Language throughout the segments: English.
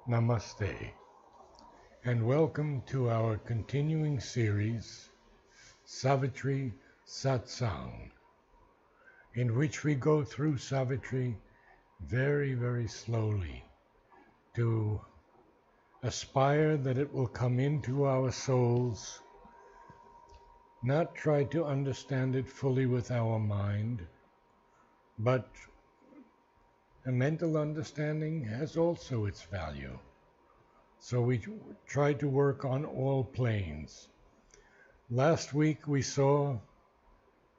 Namaste, and welcome to our continuing series, Savitri Satsang, in which we go through Savitri very, very slowly to aspire that it will come into our souls, not try to understand it fully with our mind, but a mental understanding has also its value. So we try to work on all planes. Last week we saw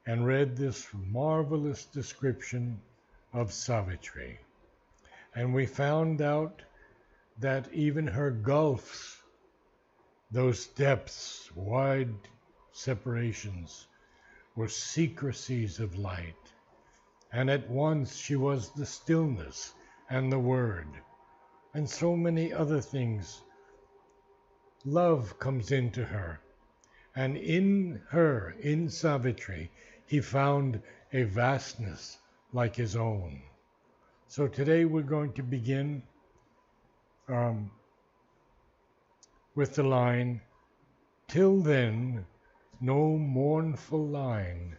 and read this marvelous description of Savitri. And we found out that even her gulfs, those depths, wide separations, were secrecies of light. And at once she was the stillness and the word, and so many other things. Love comes into her, and in her, in Savitri, he found a vastness like his own. So today we're going to begin with the line, "Till then, no mournful line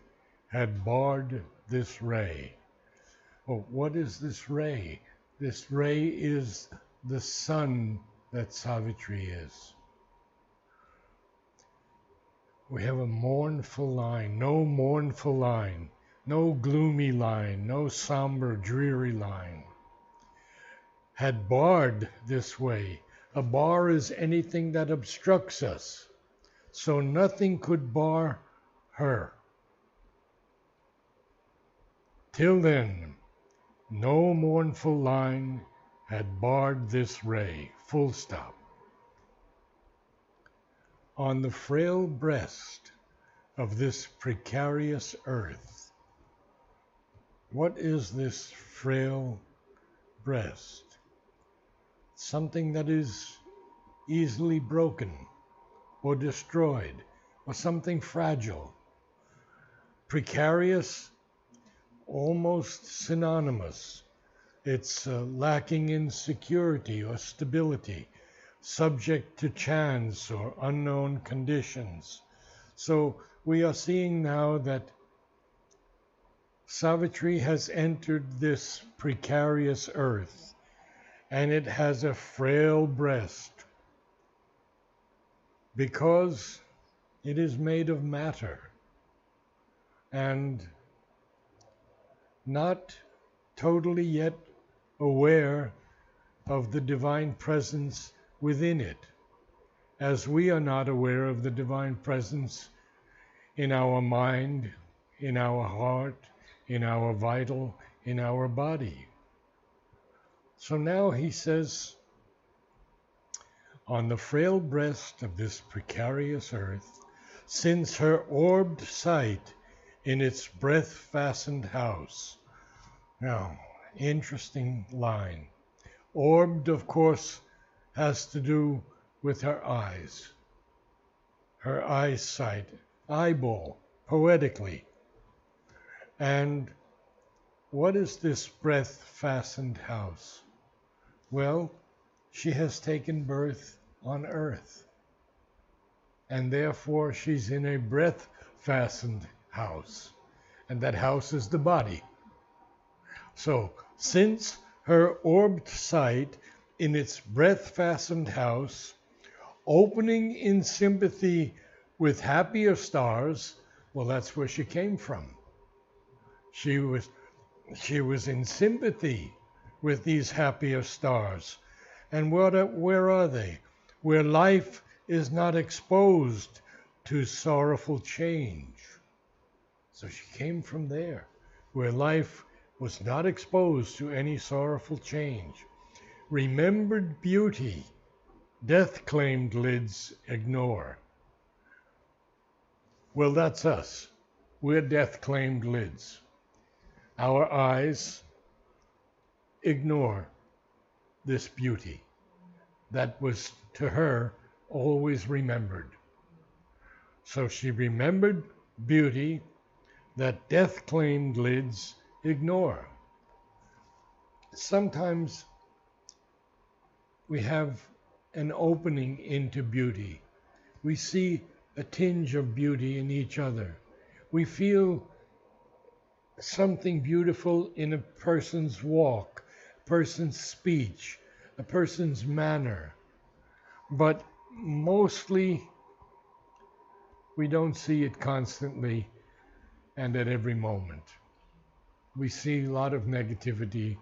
had barred this ray." Oh, what is this ray? This ray is the sun that Savitri is. We have a mournful line, no mournful line, no gloomy line, no somber, dreary line had barred this way. A bar is anything that obstructs us, so nothing could bar her. Till then, no mournful line had barred this ray, full stop. On the frail breast of this precarious earth. What is this frail breast? Something that is easily broken or destroyed, or something fragile. Precarious, almost synonymous. It's lacking in security or stability, subject to chance or unknown conditions. So we are seeing now that Savitri has entered this precarious earth, and it has a frail breast because it is made of matter and not totally yet aware of the divine presence within it, as we are not aware of the divine presence in our mind, in our heart, in our vital, in our body. So now he says, on the frail breast of this precarious earth, since her orbed sight in its breath-fastened house. Now, interesting line. Orbed, of course, has to do with her eyes. Her eyesight, eyeball, poetically. And what is this breath-fastened house? Well, she has taken birth on earth. And therefore she's in a breath-fastened house. And that house is the body. So, since her orbed sight in its breath-fastened house, opening in sympathy with happier stars, well, that's where she came from. She was in sympathy with these happier stars. And where are they? Where life is not exposed to sorrowful change. So she came from there, where life was not exposed to any sorrowful change. Remembered beauty, death-claimed lids ignore. Well, that's us. We're death-claimed lids. Our eyes ignore this beauty that was to her always remembered. So she remembered beauty that death-claimed lids ignore. Sometimes we have an opening into beauty. We see a tinge of beauty in each other. We feel something beautiful in a person's walk, a person's speech, a person's manner. But mostly we don't see it constantly and at every moment. We see a lot of negativity,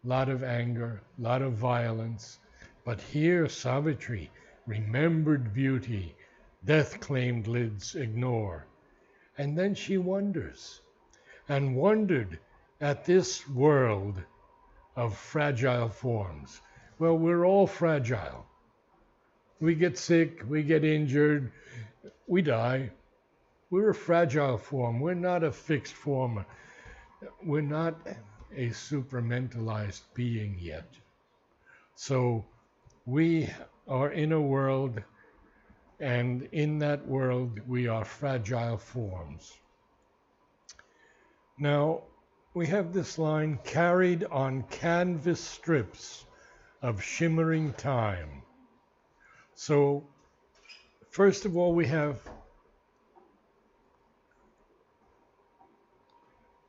a lot of anger, a lot of violence. But here, Savitri, remembered beauty, death-claimed lids ignore. And then she wonders, and wondered at this world of fragile forms. Well, we're all fragile. We get sick, we get injured, we die. We're a fragile form. We're not a fixed form. We're not a supramentalized being yet. So we are in a world, and in that world we are fragile forms. Now, we have this line, carried on canvas strips of shimmering time. So, first of all, we have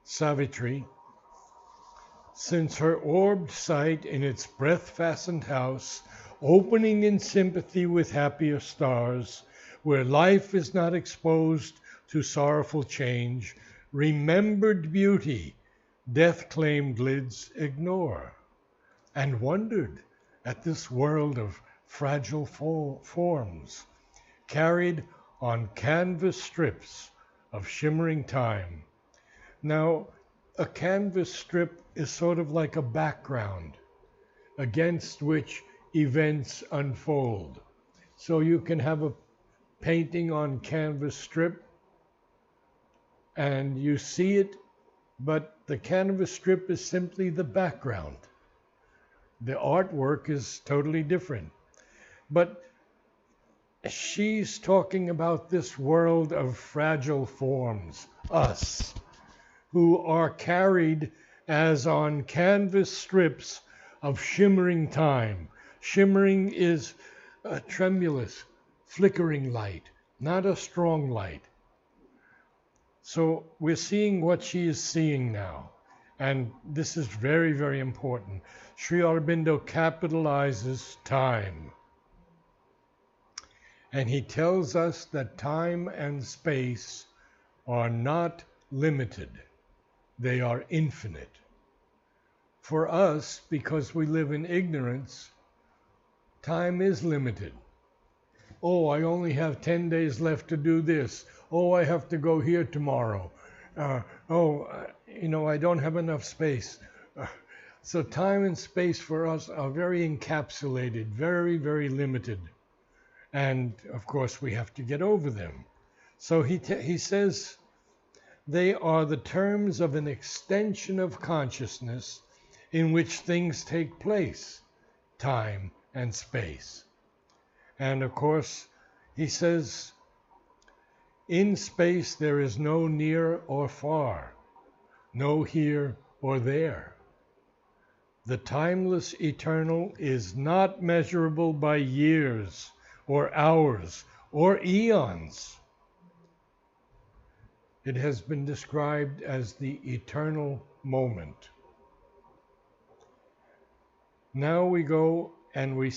Savitri. Since her orbed sight in its breath-fastened house, opening in sympathy with happier stars, where life is not exposed to sorrowful change, remembered beauty, death-claimed lids ignore, and wondered at this world of fragile forms, carried on canvas strips of shimmering time. Now, a canvas strip is sort of like a background against which events unfold. So you can have a painting on canvas strip and you see it, but the canvas strip is simply the background. The artwork is totally different. But she's talking about this world of fragile forms, us, who are carried as on canvas strips of shimmering time. Shimmering is a tremulous, flickering light, not a strong light. So we're seeing what she is seeing now. And this is very, very important. Sri Aurobindo capitalizes time. And he tells us that time and space are not limited. They are infinite. For us, because we live in ignorance, time is limited. Oh, I only have 10 days left to do this. Oh, I have to go here tomorrow. I don't have enough space. So time and space for us are very encapsulated, very, very limited. And of course, we have to get over them. So he says they are the terms of an extension of consciousness in which things take place, time and space. And of course, he says, in space there is no near or far, no here or there. The timeless eternal is not measurable by years or hours or eons. It has been described as the eternal moment. Now we go and we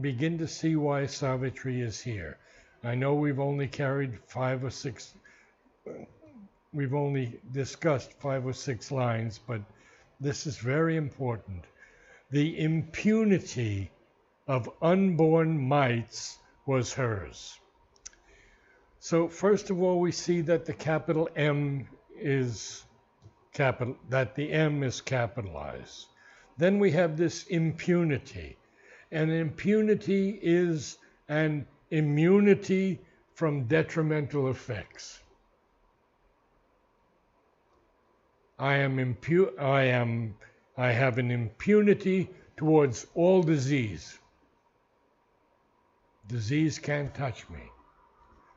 begin to see why Savitri is here. I know we've only discussed 5 or 6 lines, but this is very important. The impunity of unborn mites was hers. So first of all, we see that the capital M is that the M is capitalized. Then we have this impunity. And impunity is an immunity from detrimental effects. I have an impunity towards all disease. Disease can't touch me.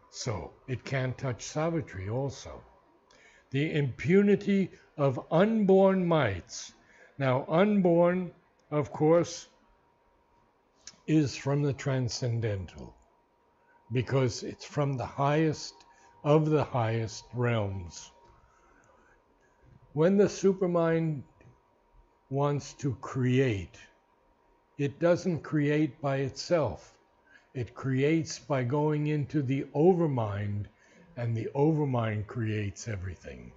So it can't touch Savitri also. The impunity of unborn mites. Now, unborn, of course, is from the transcendental, because it's from the highest of the highest realms. When the supermind wants to create, it doesn't create by itself. It creates by going into the overmind, and the overmind creates everything.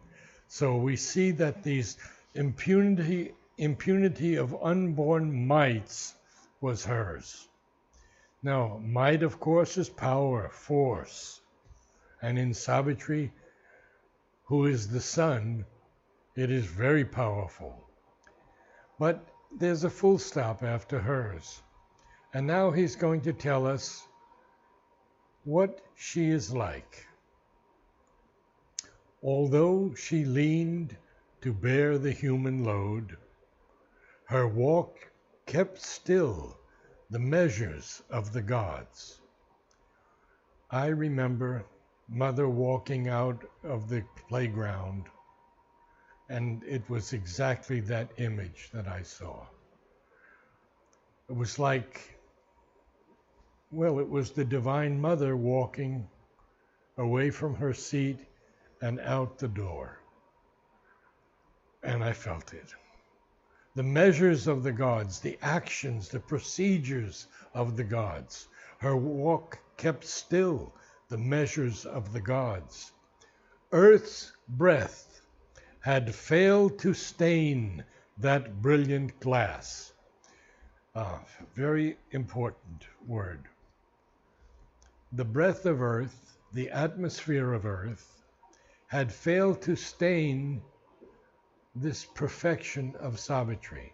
So we see that these impunity of unborn mights was hers. Now, might, of course, is power, force. And in Savitri, who is the sun, it is very powerful. But there's a full stop after hers. And now he's going to tell us what she is like. Although she leaned to bear the human load, her walk kept still the measures of the gods. I remember Mother walking out of the playground, and it was exactly that image that I saw. It was like, well, it was the Divine Mother walking away from her seat and out the door. And I felt it. The measures of the gods, the actions, the procedures of the gods. Her walk kept still the measures of the gods. Earth's breath had failed to stain that brilliant glass. Very important word. The breath of Earth, the atmosphere of Earth, had failed to stain this perfection of Savitri.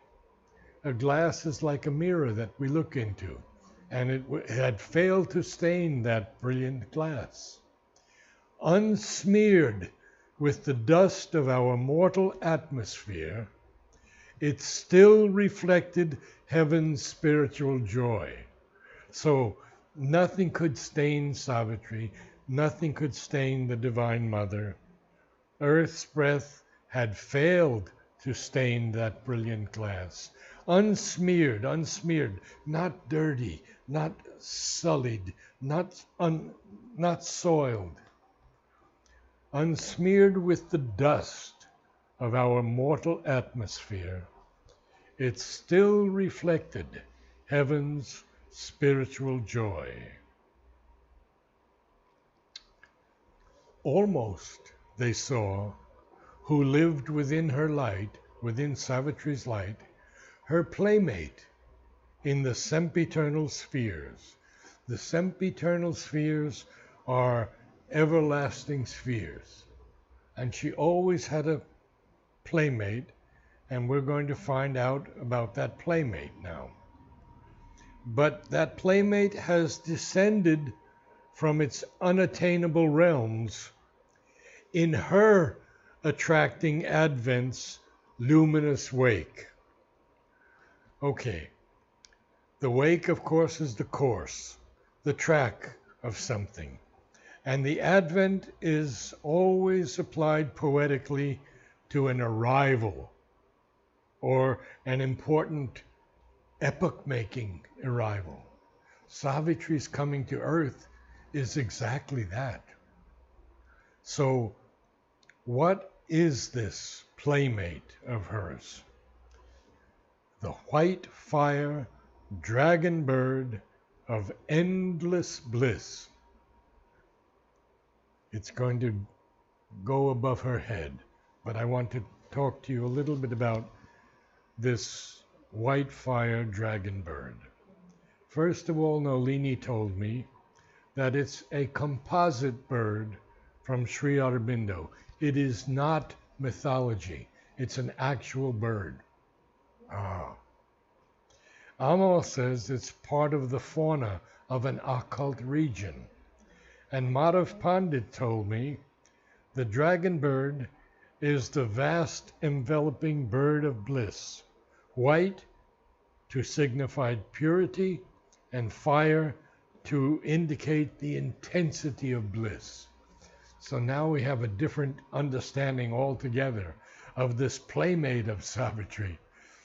A glass is like a mirror that we look into, and it had failed to stain that brilliant glass. Unsmeared with the dust of our mortal atmosphere, it still reflected heaven's spiritual joy. So nothing could stain Savitri, nothing could stain the Divine Mother. Earth's breath had failed to stain that brilliant glass. Unsmeared, not dirty, not sullied, not soiled. Unsmeared with the dust of our mortal atmosphere, it still reflected heaven's spiritual joy. Almost, they saw, who lived within her light, within Savitri's light, her playmate in the sempiternal spheres. The sempiternal spheres are everlasting spheres. And she always had a playmate, and we're going to find out about that playmate now. But that playmate has descended from its unattainable realms in her attracting Advent's luminous wake. Okay, the wake, of course, is the course, the track of something. And the Advent is always applied poetically to an arrival or an important epoch-making arrival. Savitri's coming to Earth is exactly that. So, what is this playmate of hers? The white fire dragon bird of endless bliss. It's going to go above her head, but I want to talk to you a little bit about this white fire dragon bird. First of all, Nolini told me that it's a composite bird from Sri Aurobindo. It is not mythology. It's an actual bird. Amal says it's part of the fauna of an occult region. And Madhav Pandit told me the dragon bird is the vast enveloping bird of bliss. White to signify purity, and fire to indicate the intensity of bliss. So now we have a different understanding altogether of this playmate of Savitri,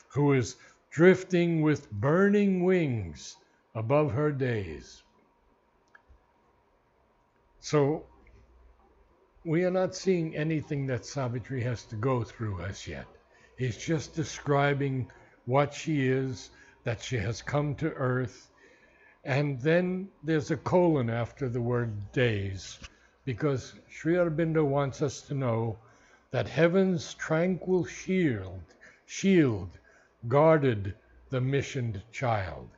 who is drifting with burning wings above her days. So we are not seeing anything that Savitri has to go through as yet. He's just describing what she is, that she has come to earth, and then there's a colon after the word days, because Sri Aurobindo wants us to know that heaven's tranquil shield guarded the missioned child.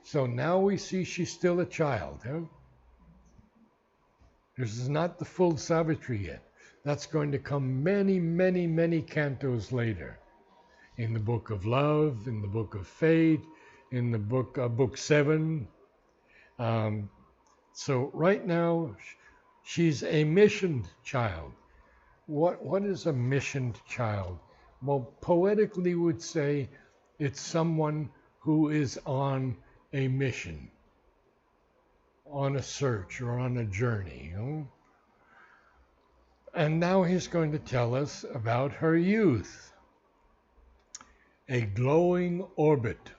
So now we see she's still a child. Huh? This is not the full Savitri yet. That's going to come many, many, many cantos later. In the Book of Love, in the Book of Fate, in the book 7. So right now, she's a missioned child. What is a missioned child? Well, poetically would say it's someone who is on a mission, on a search or on a journey. You know? And now he's going to tell us about her youth. A glowing orbit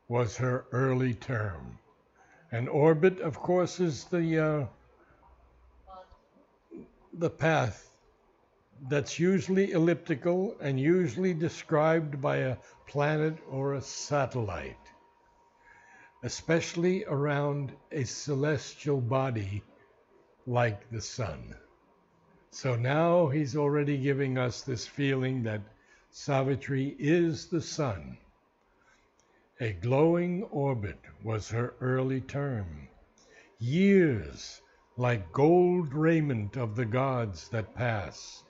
was her early term. An orbit, of course, is the path that's usually elliptical and usually described by a planet or a satellite, especially around a celestial body like the sun. So now he's already giving us this feeling that Savitri is the sun. A glowing orbit was her early term. Years like gold raiment of the gods that pass.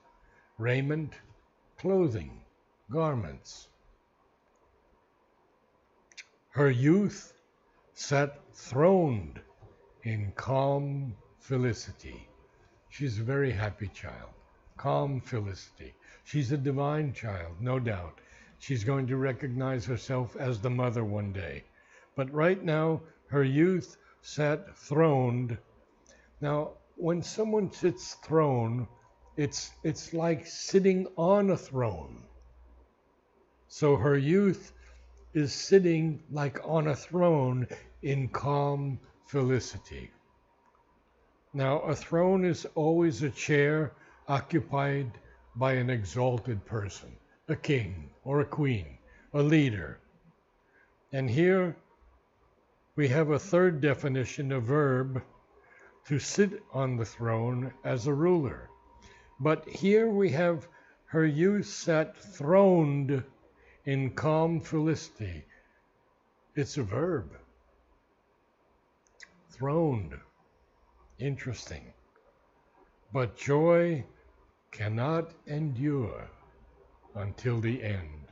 Raiment, clothing, garments. Her youth sat throned in calm felicity. She's a very happy child. Calm felicity. She's a divine child, no doubt. She's going to recognize herself as the mother one day. But right now, her youth sat throned. Now, when someone sits throne, it's like sitting on a throne. So her youth is sitting like on a throne in calm felicity. Now, a throne is always a chair occupied by an exalted person, a king or a queen, a leader. And here we have a third definition, a verb, to sit on the throne as a ruler. But here we have her youth sat throned in calm felicity. It's a verb. Throned. Interesting. But joy cannot endure until the end.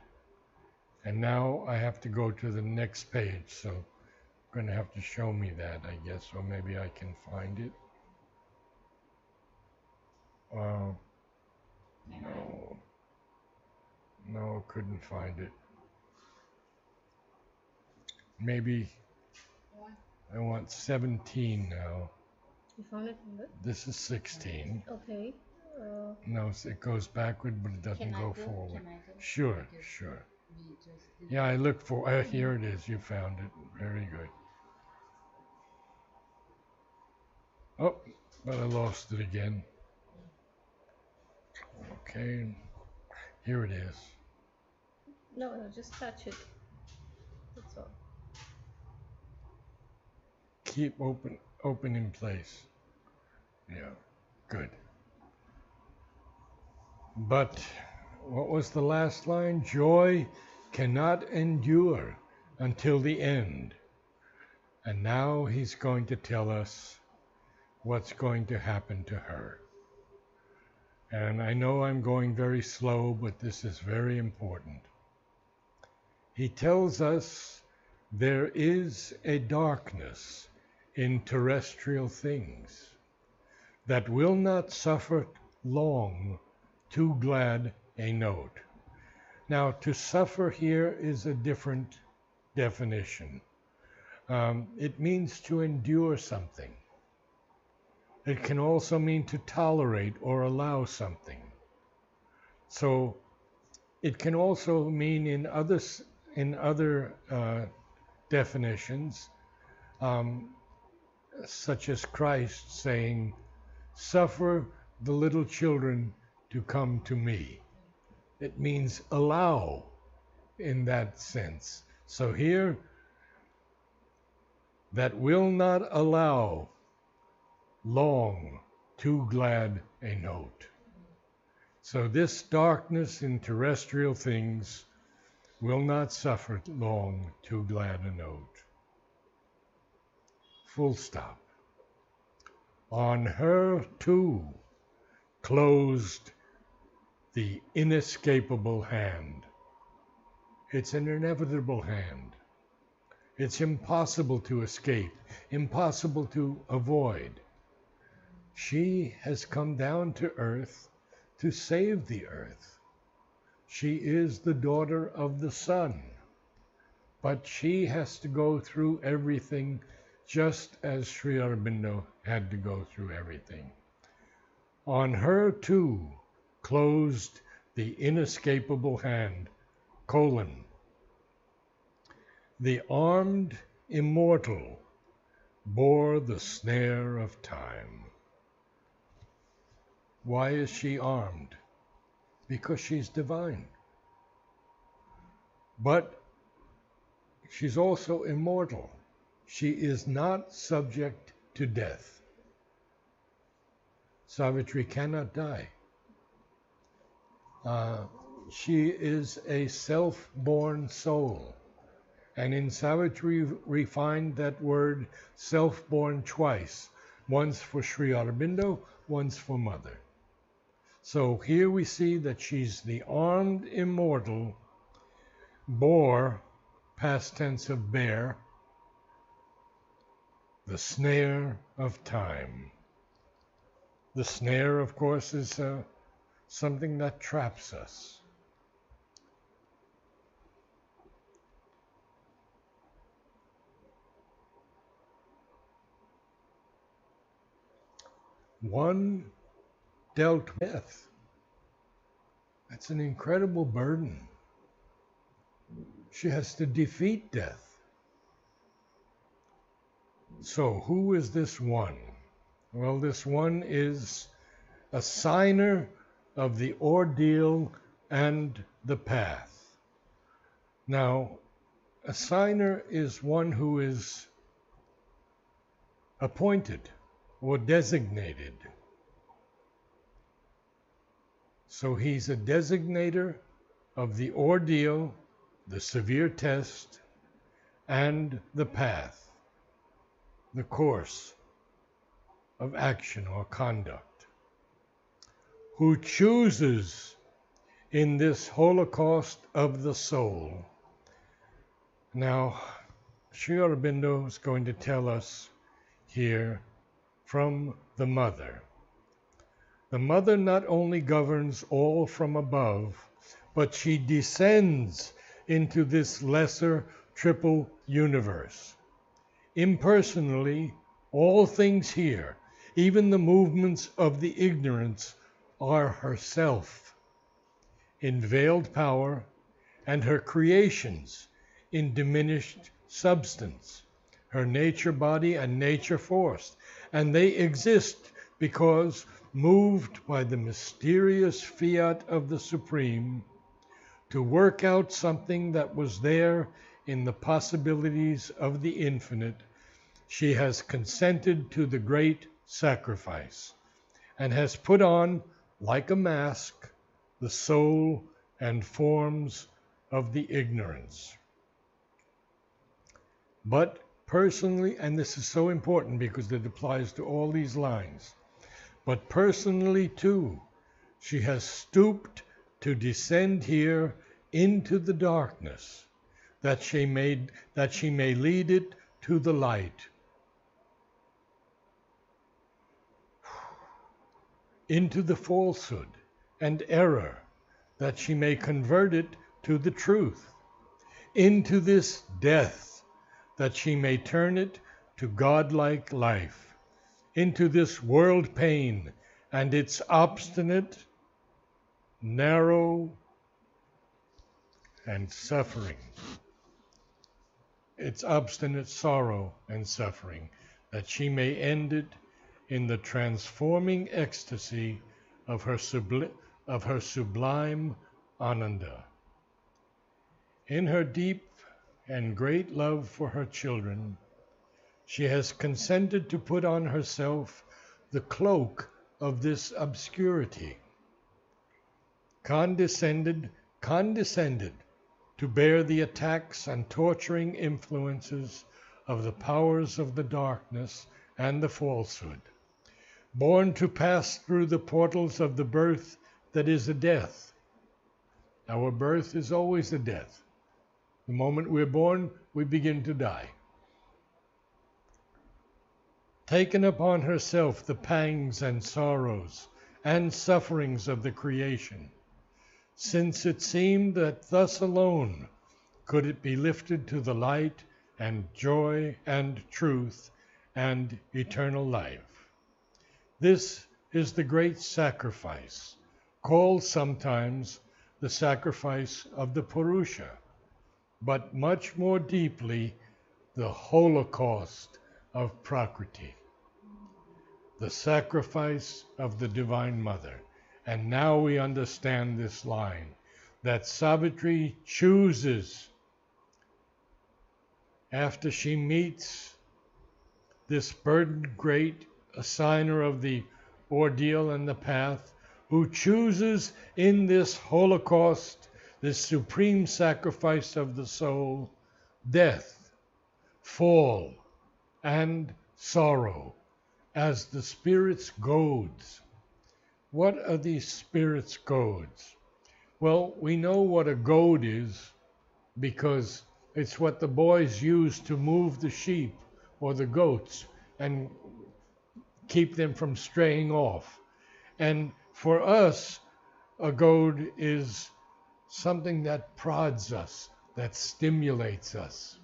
And now I have to go to the next page, so you're going to have to show me that, I guess, or maybe I can find it. No, couldn't find it. Maybe I want 17 now. You found it? This is 16. Okay. No, it goes backward, but it doesn't go forward. Sure. Yeah, I looked for, here it is, you found it. Very good. Oh, but I lost it again. Okay, here it is. No, just touch it. That's all. Keep open in place. Yeah, good. But what was the last line? Joy cannot endure until the end. And now he's going to tell us what's going to happen to her. And I know I'm going very slow, but this is very important. He tells us there is a darkness in terrestrial things that will not suffer long too glad a note. Now, to suffer here is a different definition. It means to endure something. It can also mean to tolerate or allow something. So it can also mean in other definitions um, such as Christ saying, "Suffer the little children to come to me." It means allow in that sense. So here, that will not allow long too glad a note. So this darkness in terrestrial things will not suffer long too glad a note. Full stop. On her too closed the inescapable hand. It's an inevitable hand. It's impossible to escape, impossible to avoid. She has come down to earth to save the earth. She is the daughter of the sun, but she has to go through everything just as Sri Aurobindo had to go through everything. On her too closed the inescapable hand, colon. The armed immortal bore the snare of time. Why is she armed? Because she's divine. But she's also immortal. She is not subject to death. Savitri cannot die. She is a self-born soul. And in Savitri, we find that word self-born twice. Once for Sri Aurobindo, once for Mother. So here we see that she's the armed immortal, bore, past tense of bear, the snare of time. The snare, of course, is something that traps us. One dealt with death. That's an incredible burden. She has to defeat death. So who is this one? Well, this one is a signer of the ordeal and the path. Now, a signer is one who is appointed or designated. So he's a designator of the ordeal, the severe test, and the path, the course of action or conduct, who chooses in this holocaust of the soul. Now, Sri Aurobindo is going to tell us here from the Mother. The Mother not only governs all from above, but she descends into this lesser triple universe. Impersonally, all things here, even the movements of the ignorance, are herself in veiled power, and her creations in diminished substance, her nature body and nature force. And they exist because, moved by the mysterious fiat of the Supreme, to work out something that was there in the possibilities of the infinite, she has consented to the great sacrifice and has put on, like a mask, the soul and forms of the ignorance. But personally, and this is so important because it applies to all these lines, but personally too, she has stooped to descend here into the darkness, that she may lead it to the light, into the falsehood and error, that she may convert it to the truth, into this death, that she may turn it to godlike life, into this world pain and its obstinate, narrow, and suffering. its obstinate sorrow and suffering, that she may end it in the transforming ecstasy of her, sublime Ananda. In her deep and great love for her children, she has consented to put on herself the cloak of this obscurity, condescended to bear the attacks and torturing influences of the powers of the darkness and the falsehood, born to pass through the portals of the birth that is a death. Our birth is always a death. The moment we're born, we begin to die. Taken upon herself the pangs and sorrows and sufferings of the creation, since it seemed that thus alone could it be lifted to the light and joy and truth and eternal life. This is the great sacrifice, called sometimes the sacrifice of the Purusha, but much more deeply the Holocaust of Prakriti, the sacrifice of the Divine Mother. And now we understand this line, that Savitri chooses, after she meets this burdened great assigner of the ordeal and the path, who chooses in this Holocaust, this supreme sacrifice of the soul, death, fall, and sorrow as the spirit's goads. What are these spirit's goads? Well, we know what a goad is because it's what the boys use to move the sheep or the goats and keep them from straying off. And for us, a goad is something that prods us, that stimulates us.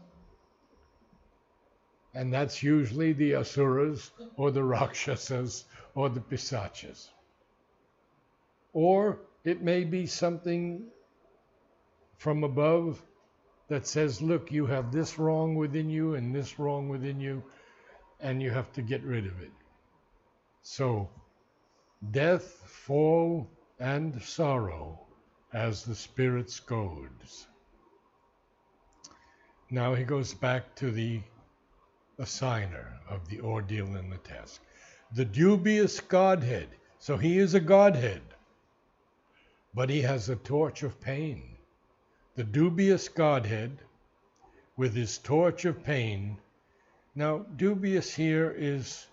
And that's usually the asuras or the rakshasas or the pisachas. Or it may be something from above that says, look, you have this wrong within you and this wrong within you, and you have to get rid of it. So, death, fall, and sorrow as the spirit's goads. Now he goes back to the assigner of the ordeal and the task. The dubious Godhead. So he is a Godhead, but he has a torch of pain. The dubious Godhead with his torch of pain. Now, dubious here is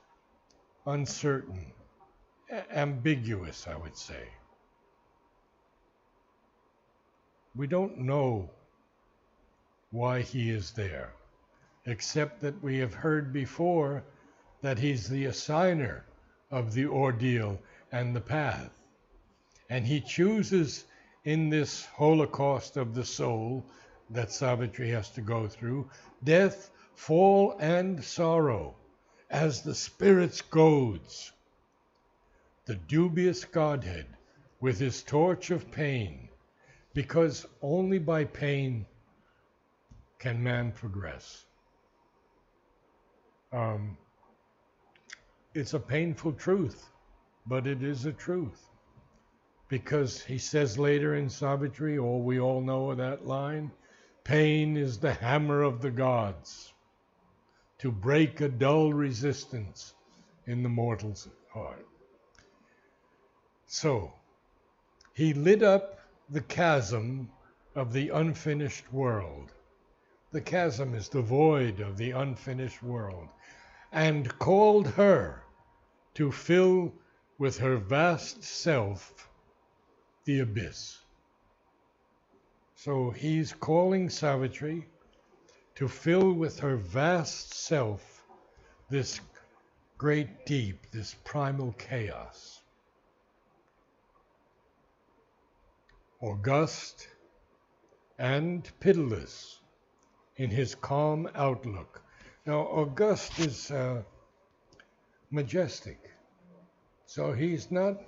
uncertain, ambiguous, I would say. We don't know why he is there, except that we have heard before that he's the assigner of the ordeal and the path. And he chooses in this Holocaust of the soul that Savitri has to go through, death, fall, and sorrow as the spirit's goads. The dubious Godhead with his torch of pain, because only by pain can man progress. It's a painful truth, but it is a truth. Because he says later in Savitri, or we all know that line, pain is the hammer of the gods to break a dull resistance in the mortal's heart. So, he lit up the chasm of the unfinished world. The chasm is the void of the unfinished world, and called her to fill with her vast self the abyss. So he's calling Savitri to fill with her vast self this great deep, this primal chaos. August and pitiless in his calm outlook. Now, August is majestic. So he's not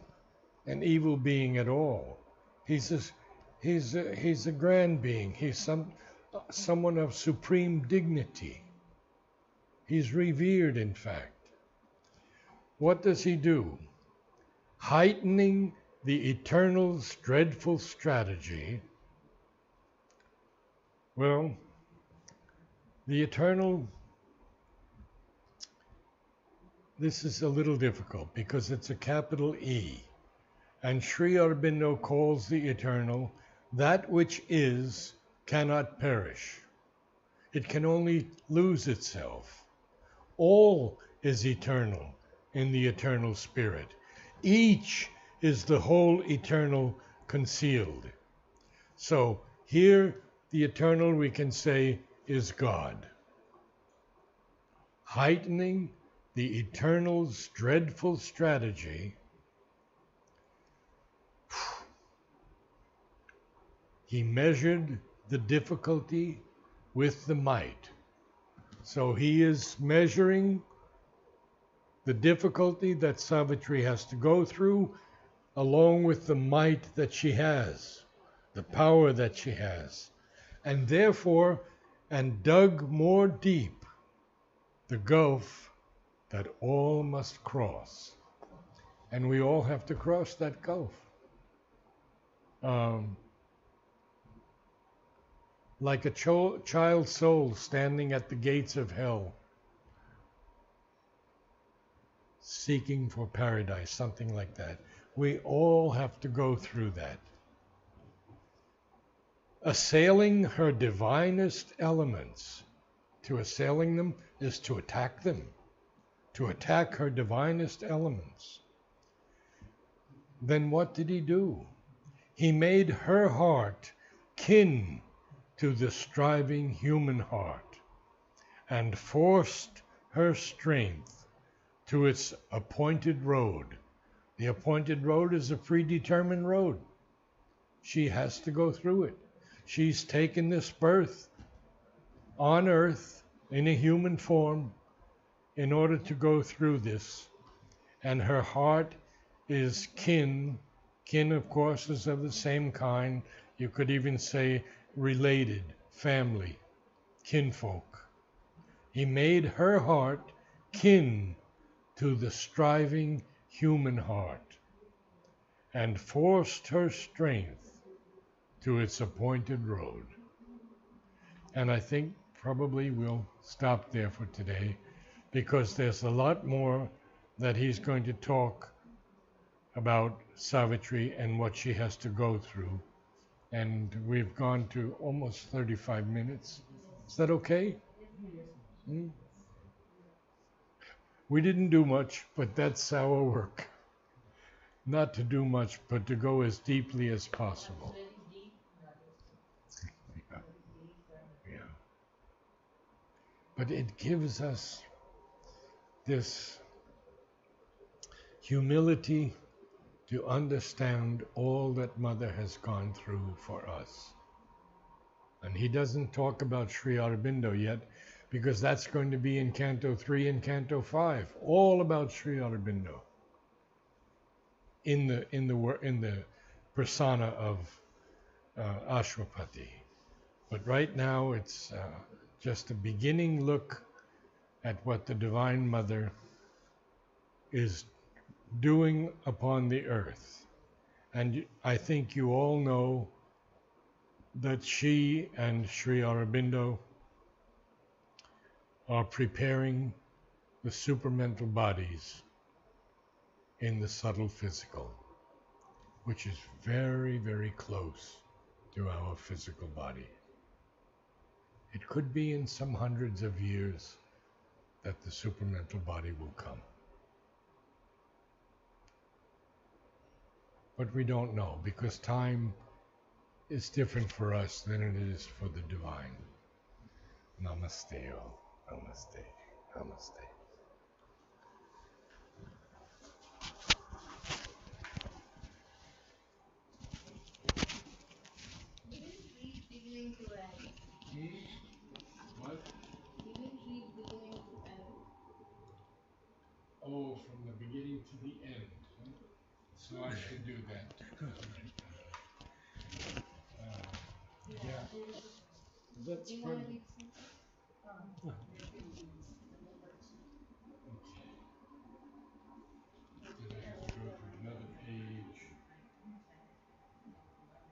an evil being at all. He's a grand being. He's someone of supreme dignity. He's revered, in fact. What does he do? Heightening the Eternal's dreadful strategy. Well, the Eternal, this is a little difficult because it's a capital E. And Sri Aurobindo calls the Eternal that which is cannot perish. It can only lose itself. All is eternal in the eternal spirit. Each is the whole eternal concealed. So here the eternal, we can say, is God. Heightening the eternal's dreadful strategy, he measured the difficulty with the might. So he is measuring the difficulty that Savitri has to go through, along with the might that she has, the power that she has, and therefore, and dug more deep the gulf that all must cross. And we all have to cross that gulf. Like a child soul standing at the gates of hell, seeking for paradise, something like that. We all have to go through that. Assailing her divinest elements. To assailing them is to attack them, to attack her divinest elements. Then what did he do? He made her heart kin to the striving human heart, and forced her strength to its appointed road. The appointed road is a predetermined road. She has to go through it. She's taken this birth on earth in a human form in order to go through this. And her heart is kin. Kin, of course, is of the same kind. You could even say related, family, kinfolk. He made her heart kin to the striving human heart, and forced her strength to its appointed road. And I think probably we'll stop there for today, because there's a lot more that he's going to talk about Savitri and what she has to go through. And we've gone to almost 35 minutes. Is that okay? We didn't do much, but that's our work. Not to do much, but to go as deeply as possible. Yeah. Yeah. But it gives us this humility to understand all that Mother has gone through for us. And he doesn't talk about Sri Aurobindo yet, because that's going to be in Canto 3 and Canto 5, all about Sri Aurobindo in the persona of Ashwapati. But right now it's just a beginning look at what the Divine Mother is doing upon the earth. And I think you all know that she and Sri Aurobindo are preparing the supermental bodies in the subtle physical, which is very, very close to our physical body. It could be in some hundreds of years that the supermental body will come. But we don't know, because time is different for us than it is for the divine. Namaste, all. Namaste. Namaste. Beginning to end. What? You didn't read beginning to end. Oh, from the beginning to the end. So I should do that. Yeah. That's pretty.